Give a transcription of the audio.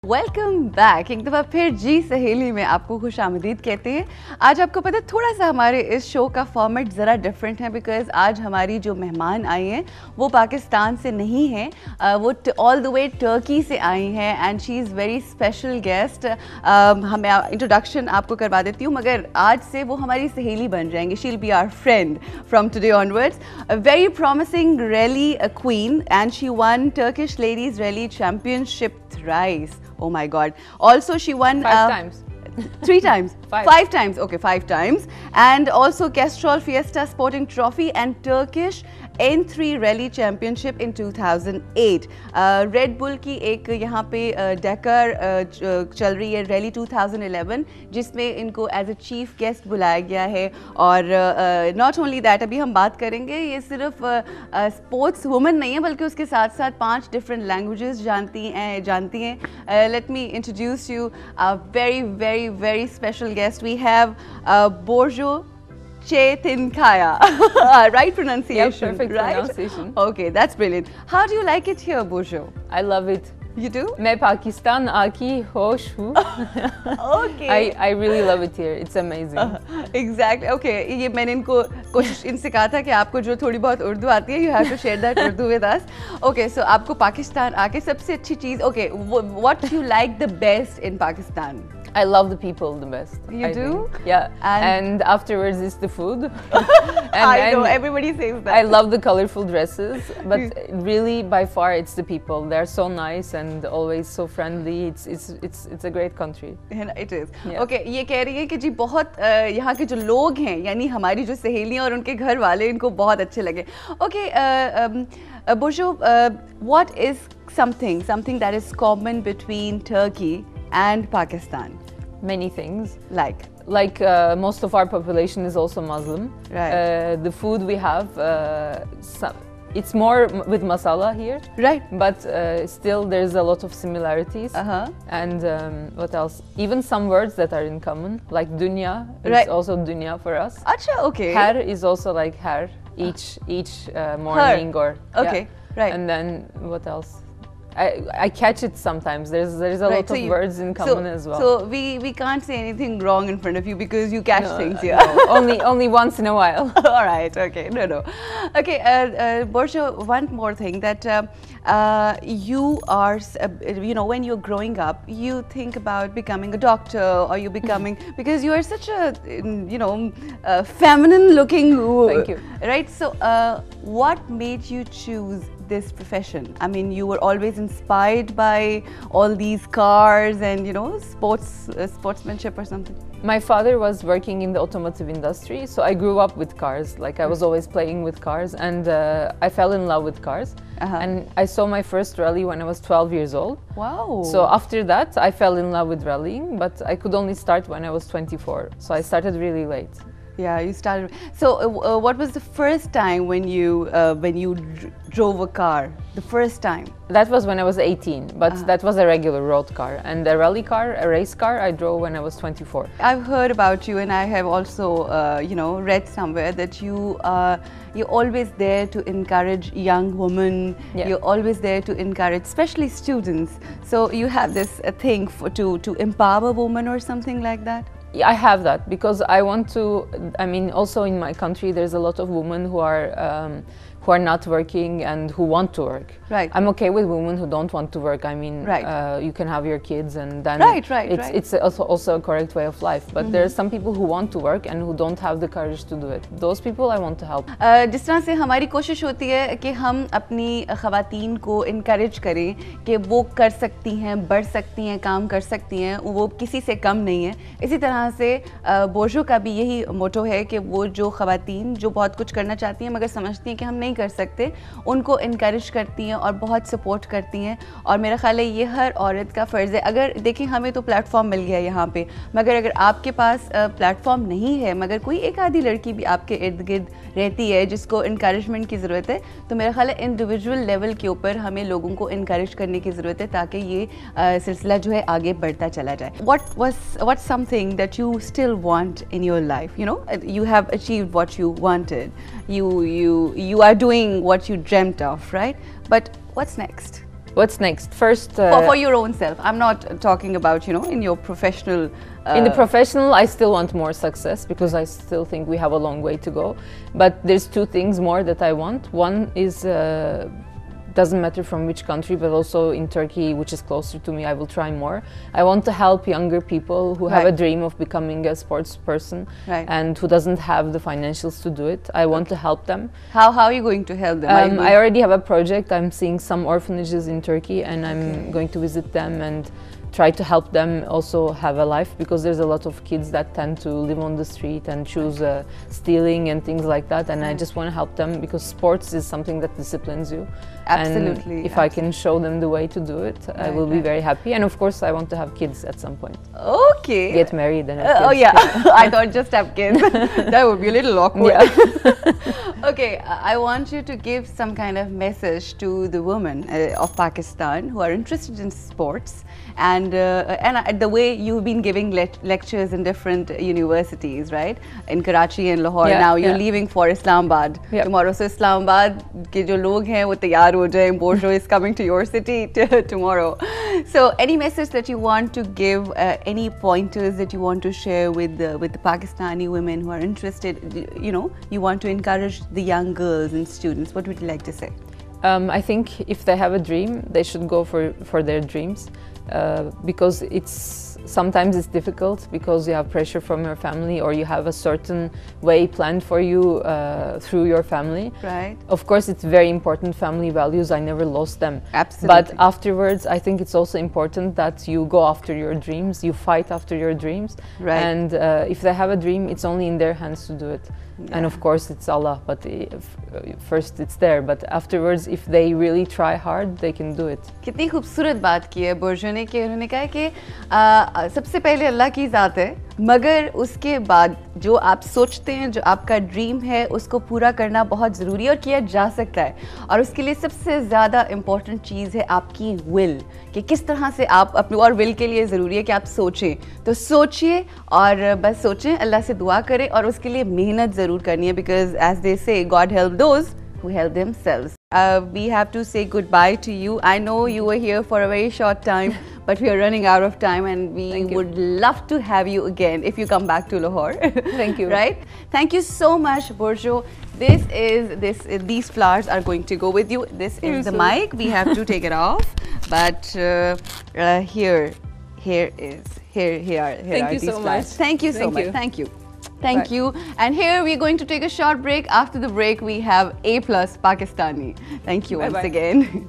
Welcome back. एक दफ़ा फिर जी सहेली में आपको खुश आमदीद कहते हैं। आज आपको पता है थोड़ा सा हमारे इस शो का फॉर्मेट ज़रा डिफरेंट है बिकॉज आज हमारी जो मेहमान आई हैं वो पाकिस्तान से नहीं हैं, वो ऑल द वे टर्की से आई हैं and she is very special guest. हमें इंट्रोडक्शन आपको करवा देती हूँ मगर आज से वो हमारी सहेली बन जाएंगी। She will be our friend from today onwards. A very promising rally queen and she won Turkish ladies rally championship thrice. Oh my God. Also she won 5 times. 3 times. 5. 5 times. Okay, 5 times. And also Castrol Fiesta Sporting Trophy and Turkish N3 Rally Championship in 2008. Red Bull की एक यहाँ पे decker चल रही है rally 2011 जिसमें इनको as a chief guest बुलाया गया है। और नॉट ओनली दैट, अभी हम बात करेंगे ये सिर्फ स्पोर्ट्स वुमन नहीं है बल्कि उसके साथ साथ 5 डिफरेंट लैंग्वेजेस जानती हैं। Let me introduce you a very very very special guest. We have Borjo Chetinkaya. Right pronunciation? Yeah, perfect right? pronunciation. Okay, that's brilliant. How do you like it here, Borjo? I love it. You do? मैं पाकिस्तान आकी होश हूँ. Okay. I really love it here. It's amazing. Exactly. Okay. ये मैंने इनको कोशिश इनसे कहा था कि आपको जो थोड़ी बहुत उर्दू आती है, you have to share that Urdu with us. Okay. So आपको पाकिस्तान आके सबसे अच्छी चीज़, okay, what you like the best in Pakistan? I love the people the best. You I do? think. Yeah. And afterwards is the food. I know everybody says that. I love the colorful dresses, but really by far it's the people. They're so nice and always so friendly. It's a great country. It is. Yeah. Okay, ये कह रही है कि जी बहुत यहाँ के जो लोग हैं यानी हमारी जो सहेलियाँ और उनके घर वाले इनको बहुत अच्छे लगे. Okay, Borjo, what is something that is common between Turkey and Pakistan? Many things. Like Most of our population is also Muslim. Right. The food we have, it's more with masala here. Right. But still there's a lot of similarities. And what else? Even some words that are in common, like dunya is also dunya for us. Acha, okay. Har is also like har, each morning Her. or okay, yeah. right. And then what else? I catch it sometimes. There's a lot of words in common as well. So we can't say anything wrong in front of you because you catch things here. No, only once in a while. All right. Okay. No. Okay. Borjo, one more thing that you are, when you're growing up, you think about becoming a doctor or you becoming because you are such a, feminine-looking. Thank you. Right. So, what made you choose this profession? I mean, you were always inspired by all these cars and sportsmanship or something. My father was working in the automotive industry, so I grew up with cars. Like I was always playing with cars, and I fell in love with cars. And I saw my first rally when I was 12 years old. Wow. So after that, I fell in love with rallying, but I could only start when I was 24. So I started really late. Yeah, you started. So, what was the first time when you drove a car? The first time. That was when I was 18, but that was a regular road car. And a rally car, a race car, I drove when I was 24. I've heard about you, and I have also, read somewhere that you're always there to encourage young women. Yeah. You're always there to encourage, especially students. So you have this thing to empower women or something like that. I have that because I want to. I mean, also in my country, there's a lot of women who are not working and who want to work. Right. I'm okay with women who don't want to work. I mean, right. You can have your kids and then it's also a correct way of life. But there are some people who want to work and who don't have the courage to do it. Those people I want to help. जिस तरह से हमारी कोशिश होती है कि हम अपनी ख़वातीन को encourage करें कि वो कर सकती हैं, बढ़ सकती हैं, काम कर सकती हैं, वो किसी से कम नहीं है। इसी तरह से बोर्जो का भी यही मोटो है कि वो जो ख़वातीन जो बहुत कुछ करना चाहती हैं मगर समझती हैं कि हम नहीं कर सकते, उनको encourage करती हैं और बहुत सपोर्ट करती हैं। और मेरा ख्याल है ये हर औरत का फ़र्ज़ है। अगर देखें हमें तो प्लेटफॉर्म मिल गया यहाँ पे, मगर अगर आपके पास प्लेटफॉर्म नहीं है मगर कोई एक आधी लड़की भी आपके इर्द गिर्द रहती है जिसको इनकरेजमेंट की ज़रूरत है, तो मेरा ख्याल है इंडिविजुअल लेवल के ऊपर हमें लोगों को इनकरेज करने की ज़रूरत है ताकि ये सिलसिला जो है आगे बढ़ता चला जाए. What's something that you still want in your life? You know, you have achieved what you wanted. You are doing what you dreamt of, right? But what's next? What's next? First, for your own self. I'm not talking about, you know, in your professional. In the professional, I still want more success because I still think we have a long way to go. But there's two things more that I want. One is, doesn't matter from which country, but also in Turkey, which is closer to me, I will try more. I want to help younger people who have a dream of becoming a sports person and who doesn't have the financials to do it. I want to help them. How are you going to help them? I already have a project. I'm seeing some orphanages in Turkey, and I'm going to visit them and try to help them also have a life, because there's a lot of kids that tend to live on the street and choose stealing and things like that, and I just want to help them because sports is something that disciplines you. Absolutely. And if I can show them the way to do it, I will be very happy. And of course I want to have kids at some point. Okay. Get married and have kids. Oh yeah, I thought just have kids. That would be a little awkward. Yeah. Okay, I want you to give some kind of message to the women of Pakistan who are interested in sports, and the way you've been giving lectures in different universities, right? In Karachi and Lahore. Now you're leaving for Islamabad tomorrow. So Islamabad ke jo log hain wo taiyar ho jaye. Borjo is coming to your city tomorrow. So any message that you want to give, any pointers that you want to share with the Pakistani women who are interested, you know, you want to encourage the young girls and students, what would you like to say? I think if they have a dream, they should go for their dreams, because sometimes it's difficult because you have pressure from your family, or you have a certain way planned for you through your family. Right. Of course, it's very important, family values. I never lost them. Absolutely. But afterwards, I think it's also important that you go after your dreams, you fight after your dreams. Right. And if they have a dream, it's only in their hands to do it. And of course, it's Allah, but first it's there. But afterwards, if they really try hard, they can do it. कितनी खूबसूरत बात की है बुर्जो ने कि उन्होंने कहा कि सबसे पहले अल्लाह की ज़ात है, मगर उसके बाद जो आप सोचते हैं, जो आपका ड्रीम है, उसको पूरा करना बहुत ज़रूरी है और किया जा सकता है. और उसके लिए सबसे ज़्यादा इम्पॉर्टेंट चीज़ है आपकी विल, कि किस तरह से आप अपने, और विल के लिए ज़रूरी है कि आप सोचें. तो सोचिए और बस सोचें, अल्लाह से दुआ करें और उसके लिए मेहनत ज़रूर करनी है, बिकॉज एज दे से God help those who help themselves. We have to say goodbye to you. I know you were here for a very short time, but we are running out of time, and we would love to have you again if you come back to Lahore. Thank you. Right? Thank you so much, Burjo. These flowers are going to go with you. This is the mic. We have to take it off, but here are these flowers. Thank you so much. Thank you. Thank you. And here we're going to take a short break. After the break, we have A+ Pakistani. Thank you once again.